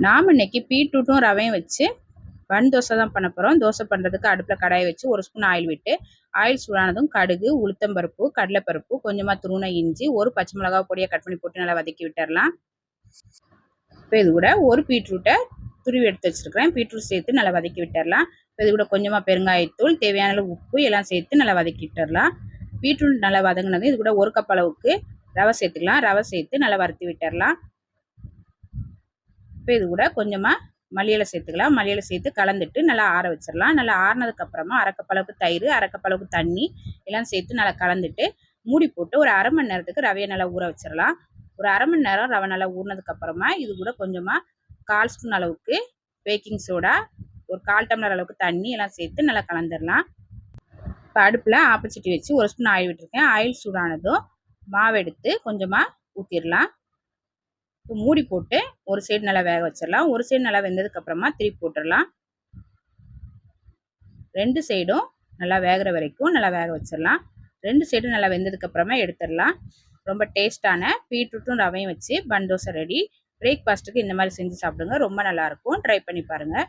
நாம் இன்னைக்கு பீட்ரூட்டும் ரவையும் வச்சு பன் தோசை தான் பண்ண போகிறோம். தோசை பண்ணுறதுக்கு அடுப்பில் கடாயை வச்சு 1 ஸ்பூன் ஆயில் விட்டு, ஆயில் சூடானதும் கடுகு, உளுத்தம்பருப்பு, கடலைப்பருப்பு, கொஞ்சமாக துருவின இஞ்சி, ஒரு பச்சை மிளகா பொடியை கட் பண்ணி போட்டு நல்லா வதக்கி விட்டுறலாம். இப்போ இது கூட ஒரு பீட்ரூட்டை துருவி எடுத்து வச்சுருக்கிறேன். பீட்ரூட் சேர்த்து நல்லா வதக்கி விட்டுறலாம். இப்போ இது கூட கொஞ்சமாக பெருங்காயத்தூள், தேவையான அளவு உப்பு எல்லாம் சேர்த்து நல்லா வதக்கி விட்டுறலாம். பீட்ரூட் நல்லா வதங்கினது இது கூட 1 கப் அளவுக்கு ரவை சேர்த்துக்கலாம். ரவை சேர்த்து நல்லா வறுத்து விட்டுறலாம். இப்போ இது கூட கொஞ்சமாக மல்லியிலை சேர்த்துக்கலாம். மல்லியிலை சேர்த்து கலந்துட்டு நல்லா ஆற வச்சிடலாம். நல்லா ஆறினதுக்கப்புறமா 1/2 கப் அளவுக்கு தயிர், 1/2 கப் அளவுக்கு தண்ணி எல்லாம் சேர்த்து நல்லா கலந்துட்டு மூடி போட்டு ஒரு 1/2 மணி நேரத்துக்கு ரவையை நல்லா ஊற வச்சிடலாம். ஒரு 1/2 மணி நேரம் ரவை நல்லா ஊறினதுக்கப்புறமா இது கூட கொஞ்சமாக 1/4 ஸ்பூன் அளவுக்கு பேக்கிங் சோடா, ஒரு 1/4 டம்ளர் அளவுக்கு தண்ணி எல்லாம் சேர்த்து நல்லா கலந்துடலாம். இப்போ அடுப்பில் ஆப்பச்சட்டி வச்சு 1 ஸ்பூன் ஆயில் விட்டுருக்கேன். ஆயில் சூடானதும் மாவு எடுத்து கொஞ்சமாக ஊற்றிடலாம். இப்போ மூடி போட்டு ஒரு சைடு நல்லா வேக வச்சிடலாம். ஒரு சைடு நல்லா வெந்ததுக்கப்புறமா திருப்பி போட்டுடலாம். 2 சைடும் நல்லா வேகிற வரைக்கும் நல்லா வேக வச்சிடலாம். 2 சைடும் நல்லா வெந்ததுக்கப்புறமா எடுத்துடலாம். ரொம்ப டேஸ்ட்டான பீட்ரூட்டும் ரவையும் வச்சு பன் தோசை ரெடி. பிரேக்ஃபாஸ்ட்டுக்கு இந்த மாதிரி செஞ்சு சாப்பிடுங்க. ரொம்ப நல்லாயிருக்கும். ட்ரை பண்ணி பாருங்கள்.